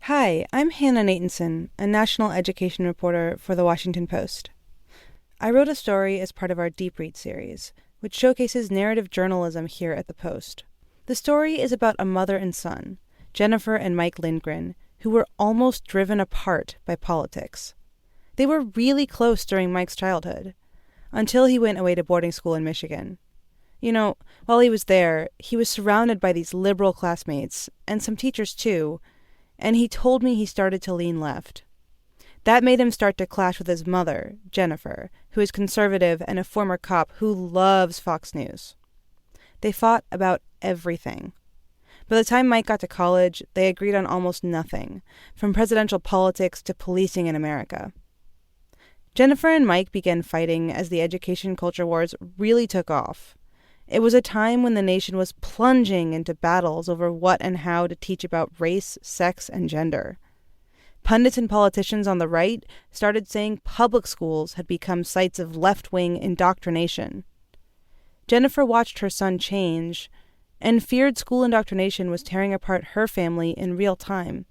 Hi, I'm Hannah Natanson, a national education reporter for The Washington Post. I wrote a story as part of our Deep Read series, which showcases narrative journalism here at the Post. The story is about a mother and son, Jennifer and Mike Lindgren, who were almost driven apart by politics. They were really close during Mike's childhood, until he went away to boarding school in Michigan. You know, while he was there, he was surrounded by these liberal classmates, and some teachers too, and he told me he started to lean left. That made him start to clash with his mother, Jennifer, who is conservative and a former cop who loves Fox News. They fought about everything. By the time Mike got to college, they agreed on almost nothing, from presidential politics to policing in America. Jennifer and Mike began fighting as the education culture wars really took off. It was a time when the nation was plunging into battles over what and how to teach about race, sex, and gender. Pundits and politicians on the right started saying public schools had become sites of left-wing indoctrination. Jennifer watched her son change and feared school indoctrination was tearing apart her family in real time.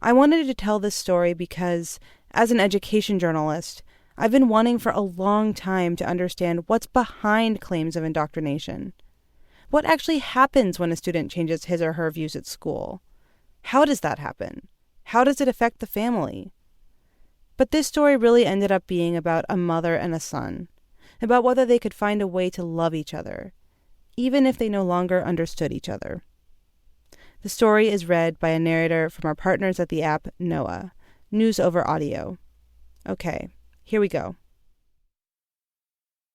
I wanted to tell this story because, as an education journalist, I've been wanting for a long time to understand what's behind claims of indoctrination. What actually happens when a student changes his or her views at school? How does that happen? How does it affect the family? But this story really ended up being about a mother and a son, about whether they could find a way to love each other, even if they no longer understood each other. The story is read by a narrator from our partners at the app NOAA, News Over Audio. Okay, here we go.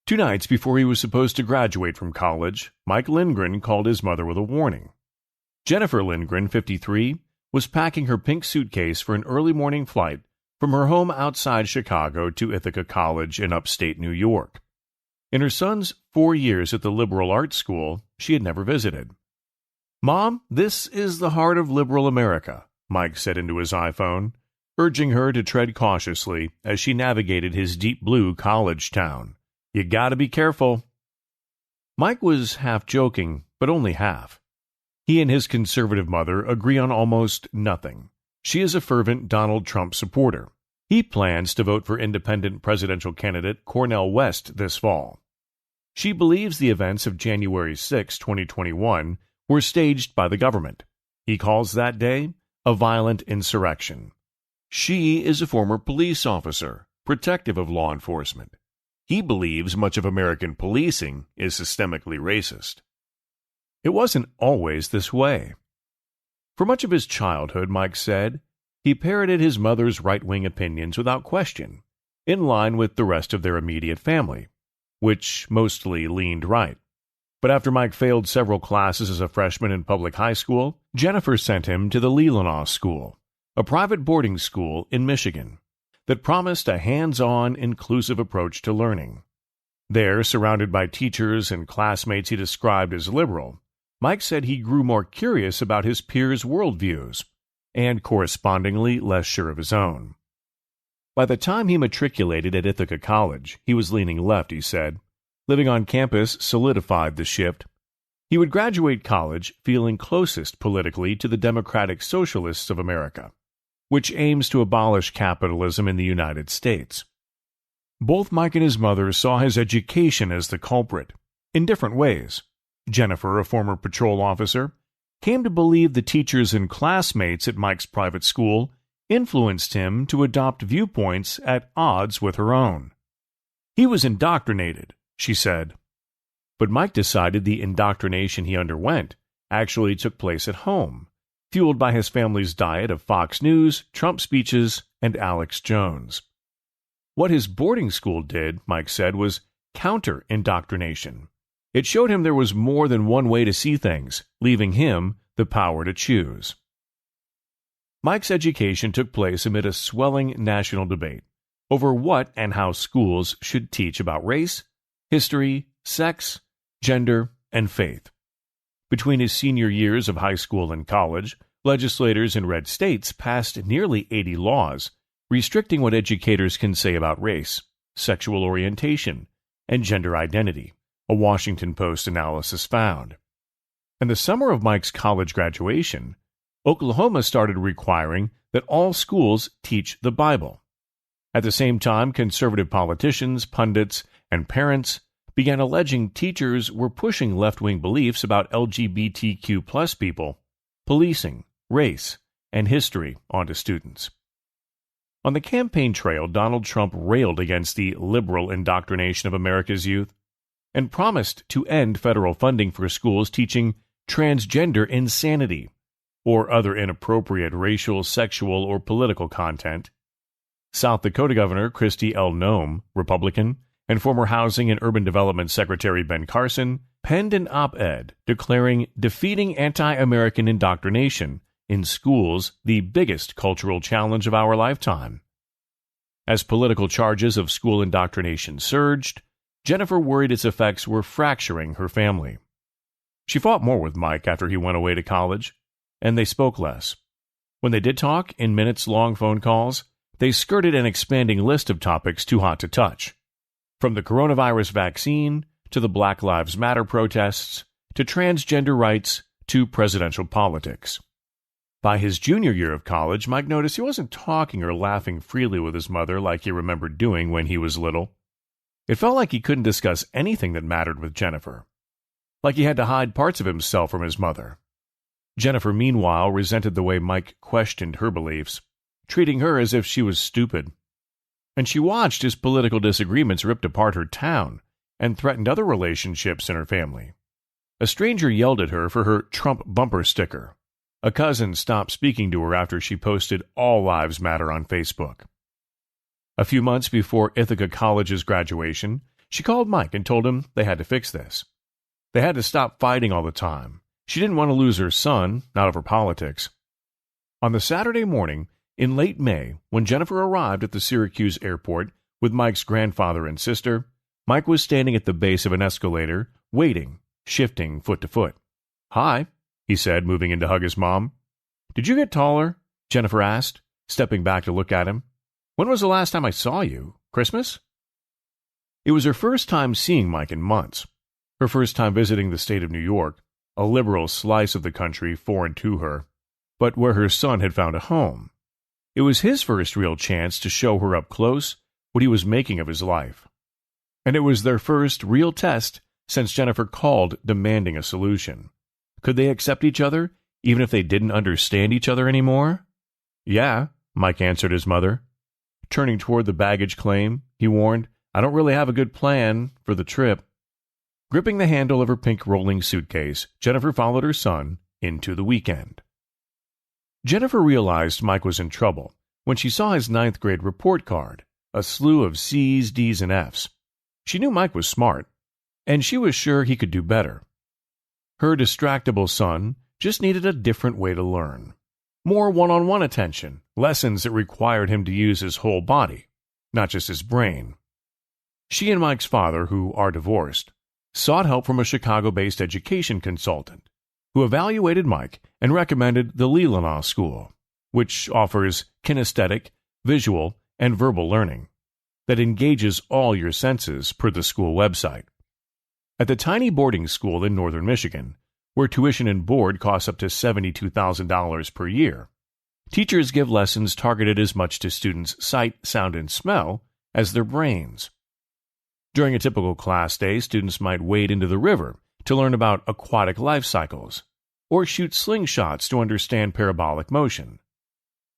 2 nights before he was supposed to graduate from college, Mike Lindgren called his mother with a warning. Jennifer Lindgren, 53, was packing her pink suitcase for an early morning flight from her home outside Chicago to Ithaca College in upstate New York. In her son's 4 years at the liberal arts school, she had never visited. "Mom, this is the heart of liberal America," Mike said into his iPhone, urging her to tread cautiously as she navigated his deep blue college town. "You gotta be careful." Mike was half joking, but only half. He and his conservative mother agree on almost nothing. She is a fervent Donald Trump supporter. He plans to vote for independent presidential candidate Cornel West this fall. She believes the events of January 6, 2021 were staged by the government. He calls that day a violent insurrection. She is a former police officer, protective of law enforcement. He believes much of American policing is systemically racist. It wasn't always this way. For much of his childhood, Mike said, he parroted his mother's right-wing opinions without question, in line with the rest of their immediate family, which mostly leaned right. But after Mike failed several classes as a freshman in public high school, Jennifer sent him to the Leelanau School, a private boarding school in Michigan that promised a hands-on, inclusive approach to learning. There, surrounded by teachers and classmates he described as liberal, Mike said he grew more curious about his peers' worldviews and correspondingly less sure of his own. By the time he matriculated at Ithaca College, he was leaning left, he said. Living on campus solidified the shift. He would graduate college feeling closest politically to the Democratic Socialists of America, which aims to abolish capitalism in the United States. Both Mike and his mother saw his education as the culprit, in different ways. Jennifer, a former patrol officer, came to believe the teachers and classmates at Mike's private school influenced him to adopt viewpoints at odds with her own. He was indoctrinated, she said. But Mike decided the indoctrination he underwent actually took place at home, fueled by his family's diet of Fox News, Trump speeches, and Alex Jones. What his boarding school did, Mike said, was counter-indoctrination. It showed him there was more than one way to see things, leaving him the power to choose. Mike's education took place amid a swelling national debate over what and how schools should teach about race, history, sex, gender, and faith. Between his senior years of high school and college, legislators in red states passed nearly 80 laws restricting what educators can say about race, sexual orientation, and gender identity, a Washington Post analysis found. In the summer of Mike's college graduation, Oklahoma started requiring that all schools teach the Bible. At the same time, conservative politicians, pundits, and parents began alleging teachers were pushing left-wing beliefs about LGBTQ+ people, policing, race, and history onto students. On the campaign trail, Donald Trump railed against the liberal indoctrination of America's youth and promised to end federal funding for schools teaching transgender insanity or other inappropriate racial, sexual, or political content. South Dakota Governor Kristi L. Noem, Republican, and former Housing and Urban Development Secretary Ben Carson penned an op-ed declaring defeating anti-American indoctrination in schools the biggest cultural challenge of our lifetime. As political charges of school indoctrination surged, Jennifer worried its effects were fracturing her family. She fought more with Mike after he went away to college, and they spoke less. When they did talk, in minutes-long phone calls, they skirted an expanding list of topics too hot to touch. From the coronavirus vaccine, to the Black Lives Matter protests, to transgender rights, to presidential politics. By his junior year of college, Mike noticed he wasn't talking or laughing freely with his mother like he remembered doing when he was little. It felt like he couldn't discuss anything that mattered with Jennifer, like he had to hide parts of himself from his mother. Jennifer, meanwhile, resented the way Mike questioned her beliefs, treating her as if she was stupid. And she watched his political disagreements ripped apart her town and threatened other relationships in her family. A stranger yelled at her for her Trump bumper sticker. A cousin stopped speaking to her after she posted All Lives Matter on Facebook. A few months before Ithaca College's graduation, she called Mike and told him they had to fix this. They had to stop fighting all the time. She didn't want to lose her son, not over politics. On the Saturday morning, in late May, when Jennifer arrived at the Syracuse airport with Mike's grandfather and sister, Mike was standing at the base of an escalator, waiting, shifting foot to foot. "Hi," he said, moving in to hug his mom. "Did you get taller?" Jennifer asked, stepping back to look at him. "When was the last time I saw you? Christmas?" It was her first time seeing Mike in months. Her first time visiting the state of New York, a liberal slice of the country foreign to her, but where her son had found a home. It was his first real chance to show her up close what he was making of his life. And it was their first real test since Jennifer called demanding a solution. Could they accept each other, even if they didn't understand each other anymore? "Yeah," Mike answered his mother. Turning toward the baggage claim, he warned, "I don't really have a good plan for the trip." Gripping the handle of her pink rolling suitcase, Jennifer followed her son into the weekend. Jennifer realized Mike was in trouble when she saw his 9th grade report card, a slew of C's, D's, and F's. She knew Mike was smart, and she was sure he could do better. Her distractible son just needed a different way to learn. More one-on-one attention, lessons that required him to use his whole body, not just his brain. She and Mike's father, who are divorced, sought help from a Chicago-based education consultant who evaluated Mike and recommended the Leelanau School, which offers kinesthetic, visual, and verbal learning that engages all your senses per the school website. At the tiny boarding school in northern Michigan, where tuition and board costs up to $72,000 per year, teachers give lessons targeted as much to students' sight, sound, and smell as their brains. During a typical class day, students might wade into the river to learn about aquatic life cycles, or shoot slingshots to understand parabolic motion.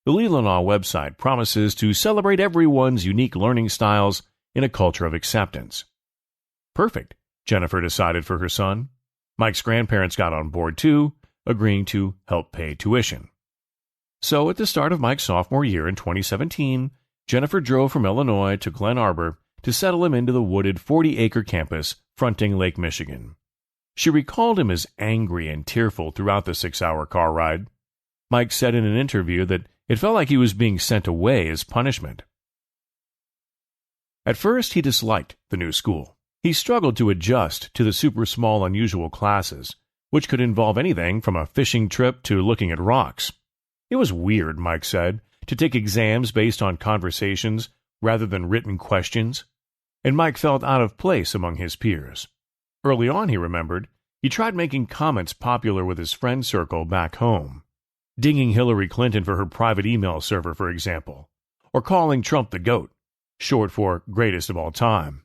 The Leelanau website promises to celebrate everyone's unique learning styles in a culture of acceptance. Perfect, Jennifer decided for her son. Mike's grandparents got on board too, agreeing to help pay tuition. So at the start of Mike's sophomore year in 2017, Jennifer drove from Illinois to Glen Arbor to settle him into the wooded 40-acre campus fronting Lake Michigan. She recalled him as angry and tearful throughout the 6-hour car ride. Mike said in an interview that it felt like he was being sent away as punishment. At first, he disliked the new school. He struggled to adjust to the super small, unusual classes, which could involve anything from a fishing trip to looking at rocks. It was weird, Mike said, to take exams based on conversations rather than written questions, and Mike felt out of place among his peers. Early on, he remembered, he tried making comments popular with his friend circle back home. dinging Hillary Clinton for her private email server, for example, or calling Trump the GOAT, short for greatest of all time.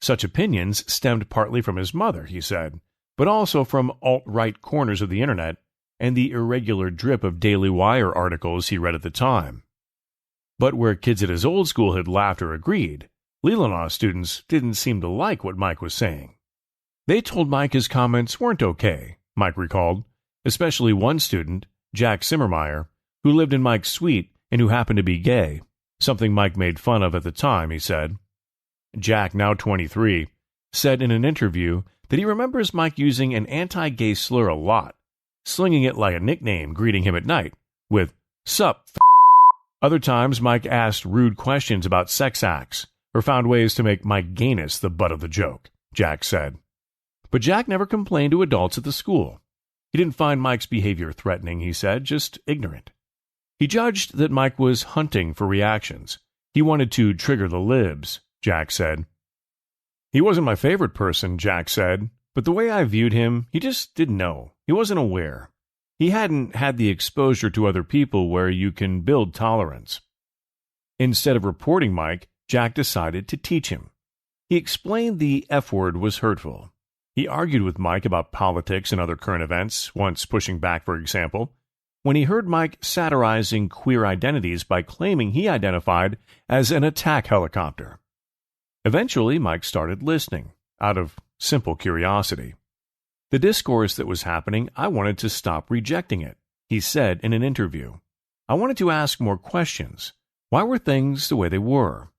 Such opinions stemmed partly from his mother, he said, but also from alt-right corners of the internet and the irregular drip of Daily Wire articles he read at the time. But where kids at his old school had laughed or agreed, Leelanau students didn't seem to like what Mike was saying. They told Mike his comments weren't okay, Mike recalled, especially one student, Jack Simmermeyer, who lived in Mike's suite and who happened to be gay, something Mike made fun of at the time, he said. Jack, now 23, said in an interview that he remembers Mike using an anti-gay slur a lot, slinging it like a nickname greeting him at night, with, "Sup, f***." Other times, Mike asked rude questions about sex acts, or found ways to make Mike gayness the butt of the joke, Jack said. But Jack never complained to adults at the school. He didn't find Mike's behavior threatening, he said, just ignorant. He judged that Mike was hunting for reactions. He wanted to trigger the libs, Jack said. He wasn't my favorite person, Jack said, but the way I viewed him, he just didn't know. He wasn't aware. He hadn't had the exposure to other people where you can build tolerance. Instead of reporting Mike, Jack decided to teach him. He explained the F word was hurtful. He argued with Mike about politics and other current events, once pushing back, for example, when he heard Mike satirizing queer identities by claiming he identified as an attack helicopter. Eventually, Mike started listening, out of simple curiosity. The discourse that was happening, I wanted to stop rejecting it, he said in an interview. I wanted to ask more questions. Why were things the way they were?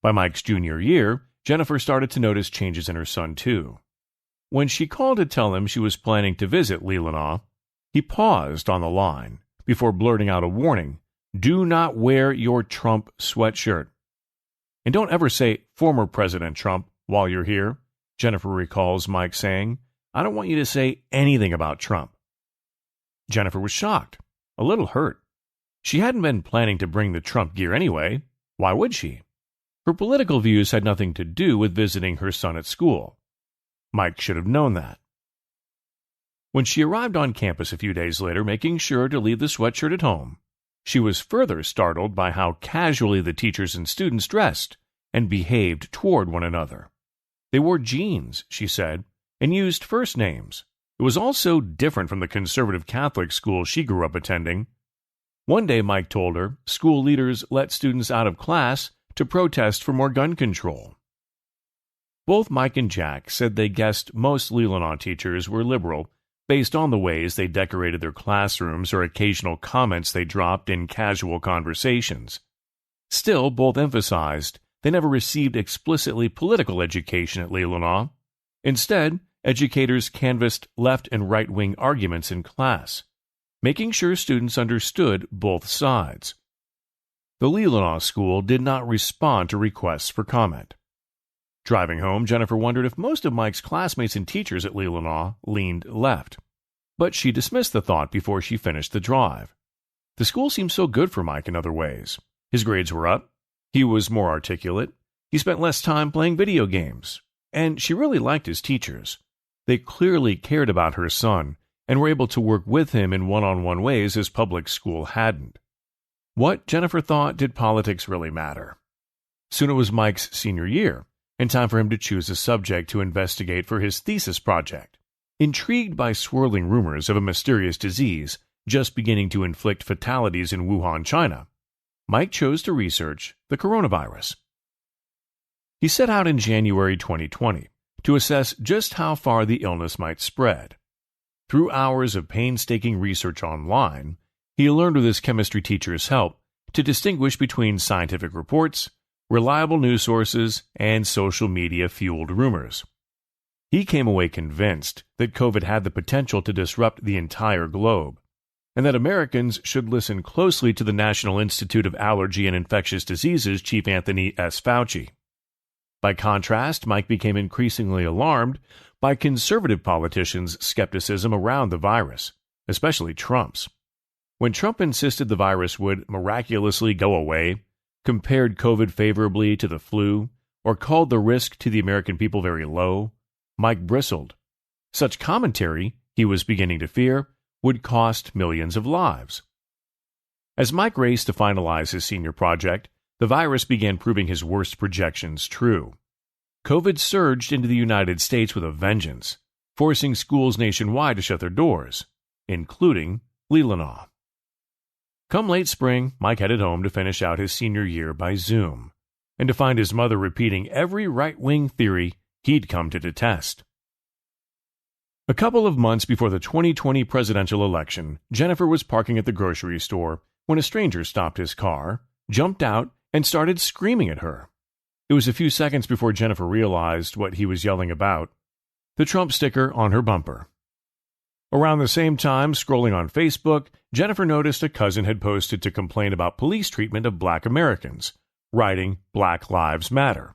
By Mike's junior year, Jennifer started to notice changes in her son, too. When she called to tell him she was planning to visit Leelanau, he paused on the line before blurting out a warning, "Do not wear your Trump sweatshirt. And don't ever say former President Trump while you're here," Jennifer recalls Mike saying. "I don't want you to say anything about Trump." Jennifer was shocked, a little hurt. She hadn't been planning to bring the Trump gear anyway. Why would she? Her political views had nothing to do with visiting her son at school. Mike should have known that. When she arrived on campus a few days later, making sure to leave the sweatshirt at home, she was further startled by how casually the teachers and students dressed and behaved toward one another. They wore jeans, she said, and used first names. It was all so different from the conservative Catholic school she grew up attending. One day, Mike told her, school leaders let students out of class to protest for more gun control. Both Mike and Jack said they guessed most Leelanau teachers were liberal based on the ways they decorated their classrooms or occasional comments they dropped in casual conversations. Still, both emphasized they never received explicitly political education at Leelanau. Instead, educators canvassed left and right-wing arguments in class, making sure students understood both sides. The Leelanau school did not respond to requests for comment. Driving home, Jennifer wondered if most of Mike's classmates and teachers at Leelanau leaned left. But she dismissed the thought before she finished the drive. The school seemed so good for Mike in other ways. His grades were up. He was more articulate. He spent less time playing video games. And she really liked his teachers. They clearly cared about her son and were able to work with him in one-on-one ways his public school hadn't. What, Jennifer thought, did politics really matter? Soon it was Mike's senior year, and time for him to choose a subject to investigate for his thesis project. Intrigued by swirling rumors of a mysterious disease just beginning to inflict fatalities in Wuhan, China, Mike chose to research the coronavirus. He set out in January 2020 to assess just how far the illness might spread. Through hours of painstaking research online, he learned with his chemistry teacher's help to distinguish between scientific reports, reliable news sources, and social media-fueled rumors. He came away convinced that COVID had the potential to disrupt the entire globe, and that Americans should listen closely to the National Institute of Allergy and Infectious Diseases chief Anthony S. Fauci. By contrast, Mike became increasingly alarmed by conservative politicians' skepticism around the virus, especially Trump's. When Trump insisted the virus would miraculously go away, compared COVID favorably to the flu, or called the risk to the American people very low, Mike bristled. Such commentary, he was beginning to fear, would cost millions of lives. As Mike raced to finalize his senior project, the virus began proving his worst projections true. COVID surged into the United States with a vengeance, forcing schools nationwide to shut their doors, including Leelanau. Come late spring, Mike headed home to finish out his senior year by Zoom, and to find his mother repeating every right-wing theory he'd come to detest. A couple of months before the 2020 presidential election, Jennifer was parking at the grocery store when a stranger stopped his car, jumped out, and started screaming at her. It was a few seconds before Jennifer realized what he was yelling about: the Trump sticker on her bumper. Around the same time, scrolling on Facebook, Jennifer noticed a cousin had posted to complain about police treatment of Black Americans, writing Black Lives Matter.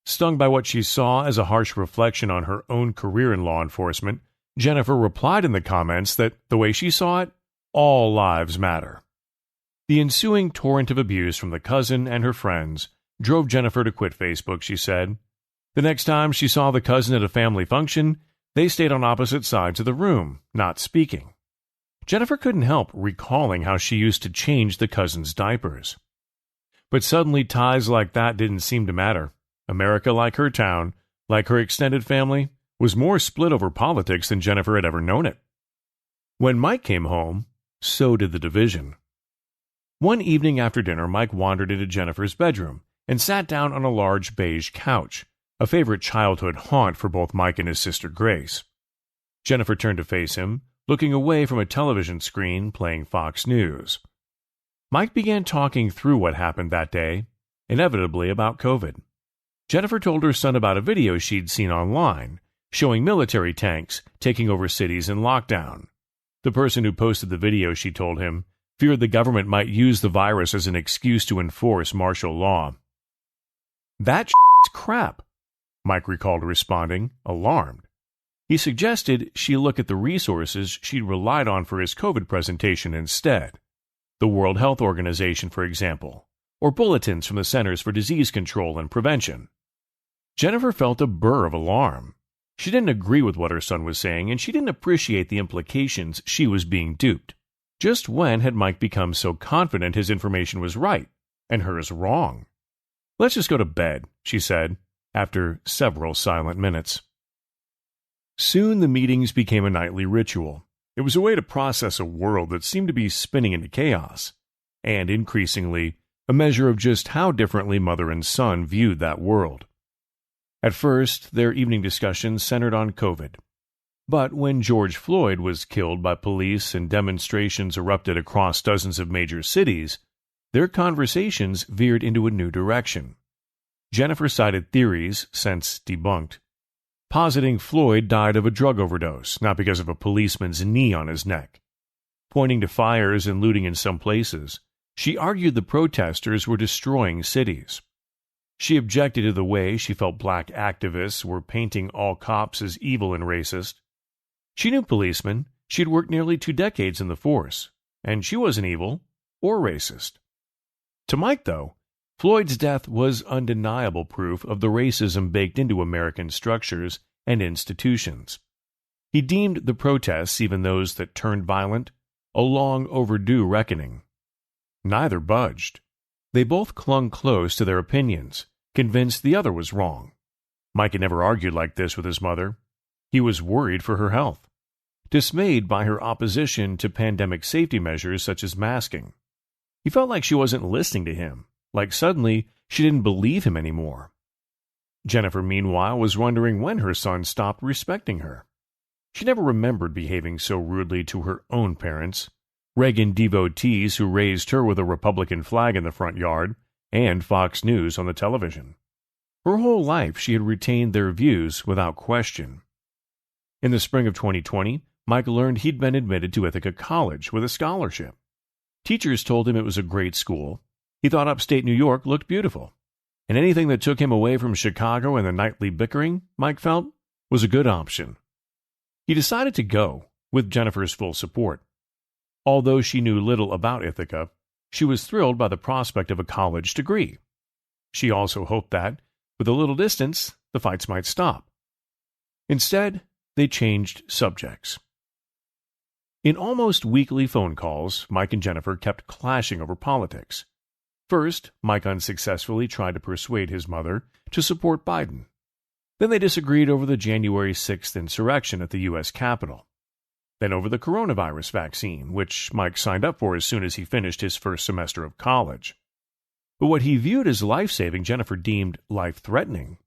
Stung by what she saw as a harsh reflection on her own career in law enforcement, Jennifer replied in the comments that the way she saw it, all lives matter. The ensuing torrent of abuse from the cousin and her friends drove Jennifer to quit Facebook, she said. The next time she saw the cousin at a family function, they stayed on opposite sides of the room, not speaking. Jennifer couldn't help recalling how she used to change the cousin's diapers. But suddenly ties like that didn't seem to matter. America, like her town, like her extended family, was more split over politics than Jennifer had ever known it. When Mike came home, so did the division. One evening after dinner, Mike wandered into Jennifer's bedroom and sat down on a large beige couch, a favorite childhood haunt for both Mike and his sister Grace. Jennifer turned to face him, looking away from a television screen playing Fox News. Mike began talking through what happened that day, inevitably about COVID. Jennifer told her son about a video she'd seen online, showing military tanks taking over cities in lockdown. The person who posted the video, she told him, feared the government might use the virus as an excuse to enforce martial law. "That shit's crap," Mike recalled responding, alarmed. He suggested she look at the resources she'd relied on for his COVID presentation instead. The World Health Organization, for example, or bulletins from the Centers for Disease Control and Prevention. Jennifer felt a burr of alarm. She didn't agree with what her son was saying, and she didn't appreciate the implications she was being duped. Just when had Mike become so confident his information was right, and hers wrong? "Let's just go to bed," she said, after several silent minutes. Soon the meetings became a nightly ritual. It was a way to process a world that seemed to be spinning into chaos, and increasingly, a measure of just how differently mother and son viewed that world. At first, their evening discussions centered on COVID. But when George Floyd was killed by police and demonstrations erupted across dozens of major cities, their conversations veered into a new direction. Jennifer cited theories, since debunked, positing Floyd died of a drug overdose, not because of a policeman's knee on his neck. Pointing to fires and looting in some places, she argued the protesters were destroying cities. She objected to the way she felt black activists were painting all cops as evil and racist. She knew policemen. She'd worked nearly 2 decades in the force, and she wasn't evil or racist. To Mike, though, Floyd's death was undeniable proof of the racism baked into American structures and institutions. He deemed the protests, even those that turned violent, a long overdue reckoning. Neither budged. They both clung close to their opinions, convinced the other was wrong. Mike had never argued like this with his mother. He was worried for her health, dismayed by her opposition to pandemic safety measures such as masking. He felt like she wasn't listening to him, like suddenly she didn't believe him anymore. Jennifer, meanwhile, was wondering when her son stopped respecting her. She never remembered behaving so rudely to her own parents, Reagan devotees who raised her with a Republican flag in the front yard and Fox News on the television. Her whole life she had retained their views without question. In the spring of 2020, Mike learned he'd been admitted to Ithaca College with a scholarship. Teachers told him it was a great school. He thought upstate New York looked beautiful. And anything that took him away from Chicago and the nightly bickering, Mike felt, was a good option. He decided to go, with Jennifer's full support. Although she knew little about Ithaca, she was thrilled by the prospect of a college degree. She also hoped that, with a little distance, the fights might stop. Instead, they changed subjects. In almost weekly phone calls, Mike and Jennifer kept clashing over politics. First, Mike unsuccessfully tried to persuade his mother to support Biden. Then they disagreed over the January 6th insurrection at the U.S. Capitol. Then over the coronavirus vaccine, which Mike signed up for as soon as he finished his first semester of college. But what he viewed as life-saving, Jennifer deemed life-threatening.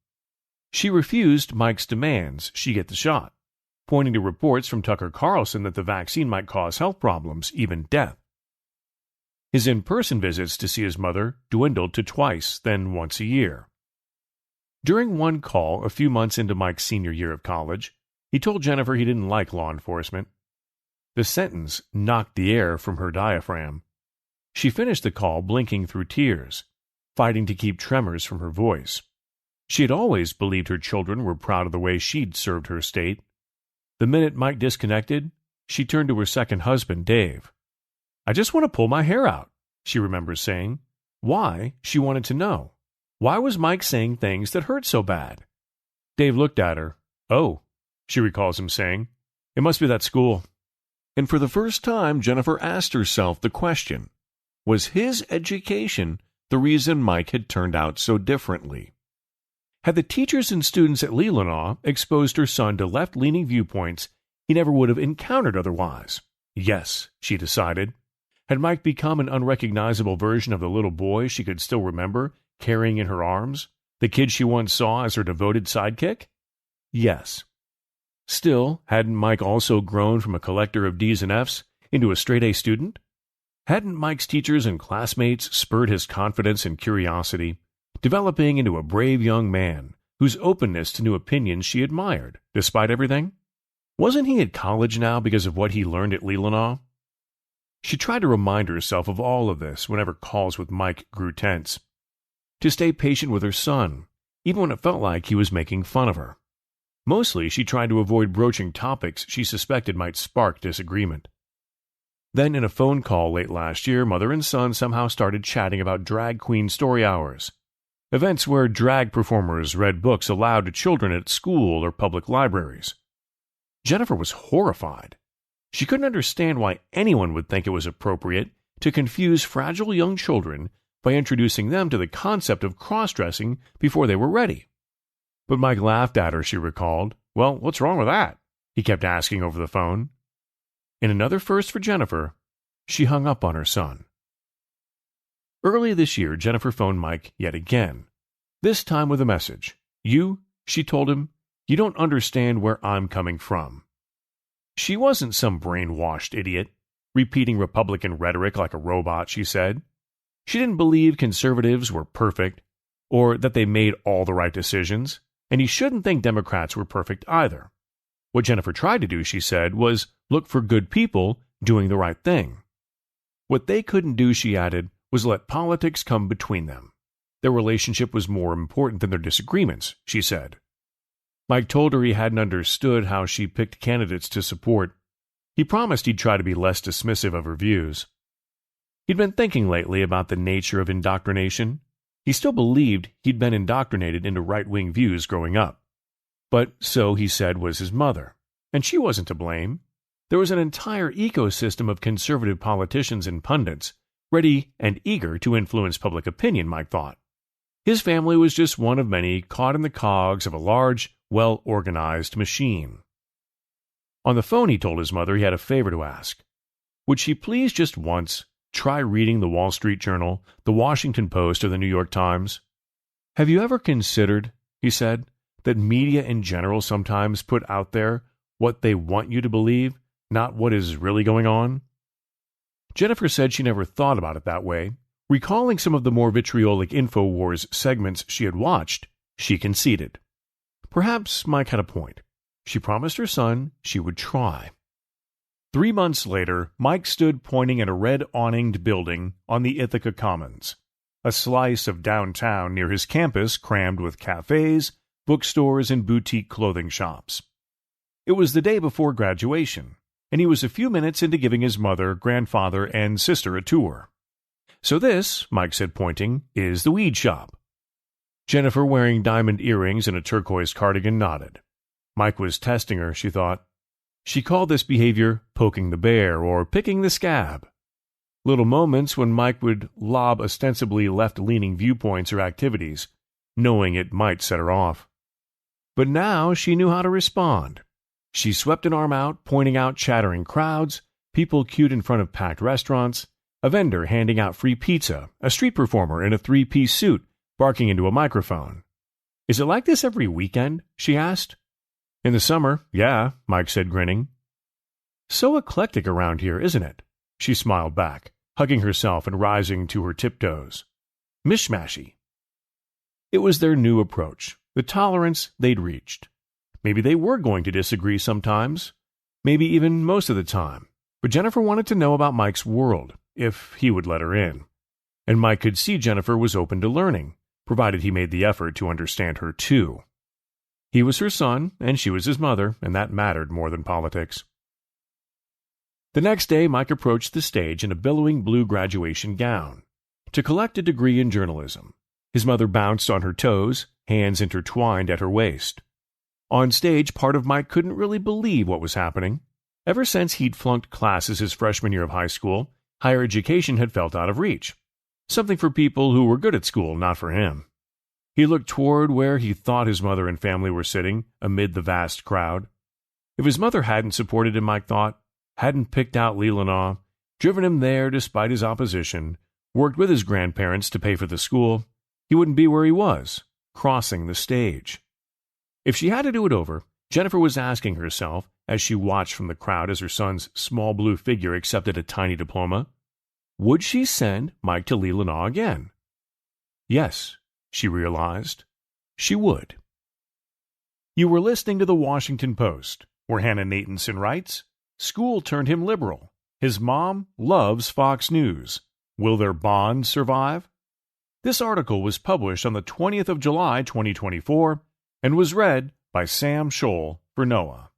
She refused Mike's demands she get the shot, pointing to reports from Tucker Carlson that the vaccine might cause health problems, even death. His in-person visits to see his mother dwindled to twice, then once a year. During one call, a few months into Mike's senior year of college, he told Jennifer he didn't like law enforcement. The sentence knocked the air from her diaphragm. She finished the call blinking through tears, fighting to keep tremors from her voice. She had always believed her children were proud of the way she'd served her state. The minute Mike disconnected, she turned to her second husband, Dave. "I just want to pull my hair out," she remembers saying. Why, she wanted to know. Why was Mike saying things that hurt so bad? Dave looked at her. "Oh," she recalls him saying, "it must be that school." And for the first time, Jennifer asked herself the question, was his education the reason Mike had turned out so differently? Had the teachers and students at Leelanau exposed her son to left-leaning viewpoints he never would have encountered otherwise? Yes, she decided. Had Mike become an unrecognizable version of the little boy she could still remember carrying in her arms, the kid she once saw as her devoted sidekick? Yes. Still, hadn't Mike also grown from a collector of D's and F's into a straight-A student? Hadn't Mike's teachers and classmates spurred his confidence and curiosity, developing into a brave young man whose openness to new opinions she admired, despite everything? Wasn't he at college now because of what he learned at Leelanau? She tried to remind herself of all of this whenever calls with Mike grew tense. To stay patient with her son, even when it felt like he was making fun of her. Mostly, she tried to avoid broaching topics she suspected might spark disagreement. Then, in a phone call late last year, mother and son somehow started chatting about drag queen story hours, events where drag performers read books aloud to children at school or public libraries. Jennifer was horrified. She couldn't understand why anyone would think it was appropriate to confuse fragile young children by introducing them to the concept of cross-dressing before they were ready. But Mike laughed at her, she recalled. "Well, what's wrong with that?" he kept asking over the phone. In another first for Jennifer, she hung up on her son. Early this year, Jennifer phoned Mike yet again, this time with a message. "You," she told him, "you don't understand where I'm coming from." She wasn't some brainwashed idiot, repeating Republican rhetoric like a robot, she said. She didn't believe conservatives were perfect, or that they made all the right decisions, and he shouldn't think Democrats were perfect either. What Jennifer tried to do, she said, was look for good people doing the right thing. What they couldn't do, she added, was let politics come between them. Their relationship was more important than their disagreements, she said. Mike told her he hadn't understood how she picked candidates to support. He promised he'd try to be less dismissive of her views. He'd been thinking lately about the nature of indoctrination. He still believed he'd been indoctrinated into right-wing views growing up. But so, he said, was his mother. And she wasn't to blame. There was an entire ecosystem of conservative politicians and pundits, ready and eager to influence public opinion, Mike thought. His family was just one of many caught in the cogs of a large, well-organized machine. On the phone, he told his mother he had a favor to ask. Would she please just once try reading the Wall Street Journal, the Washington Post, or the New York Times? "Have you ever considered," he said, "that media in general sometimes put out there what they want you to believe, not what is really going on?" Jennifer said she never thought about it that way. Recalling some of the more vitriolic InfoWars segments she had watched, she conceded. Perhaps Mike had a point. She promised her son she would try. 3 months later, Mike stood pointing at a red-awninged building on the Ithaca Commons, a slice of downtown near his campus crammed with cafes, bookstores, and boutique clothing shops. It was the day before graduation, and he was a few minutes into giving his mother, grandfather, and sister a tour. "So this," Mike said, pointing, "is the weed shop." Jennifer, wearing diamond earrings and a turquoise cardigan, nodded. Mike was testing her, she thought. She called this behavior poking the bear or picking the scab. Little moments when Mike would lob ostensibly left-leaning viewpoints or activities, knowing it might set her off. But now she knew how to respond. She swept an arm out, pointing out chattering crowds, people queued in front of packed restaurants, a vendor handing out free pizza, a street performer in a three-piece suit barking into a microphone. "Is it like this every weekend?" she asked. "In the summer, yeah," Mike said, grinning. "So eclectic around here, isn't it?" She smiled back, hugging herself and rising to her tiptoes. "Mishmashy." It was their new approach, the tolerance they'd reached. Maybe they were going to disagree sometimes, maybe even most of the time, but Jennifer wanted to know about Mike's world, if he would let her in. And Mike could see Jennifer was open to learning, provided he made the effort to understand her too. He was her son, and she was his mother, and that mattered more than politics. The next day, Mike approached the stage in a billowing blue graduation gown to collect a degree in journalism. His mother bounced on her toes, hands intertwined at her waist. On stage, part of Mike couldn't really believe what was happening. Ever since he'd flunked classes his freshman year of high school, higher education had felt out of reach. Something for people who were good at school, not for him. He looked toward where he thought his mother and family were sitting, amid the vast crowd. If his mother hadn't supported him, Mike thought, hadn't picked out Leelanau, driven him there despite his opposition, worked with his grandparents to pay for the school, he wouldn't be where he was, crossing the stage. If she had to do it over, Jennifer was asking herself, as she watched from the crowd as her son's small blue figure accepted a tiny diploma, would she send Mike to Leelanau again? Yes, she realized, she would. You were listening to The Washington Post, where Hannah Nathanson writes, "School turned him liberal. His mom loves Fox News. Will their bond survive?" This article was published on the 20th of July, 2024, and was read by Sam Scholl for NOAA.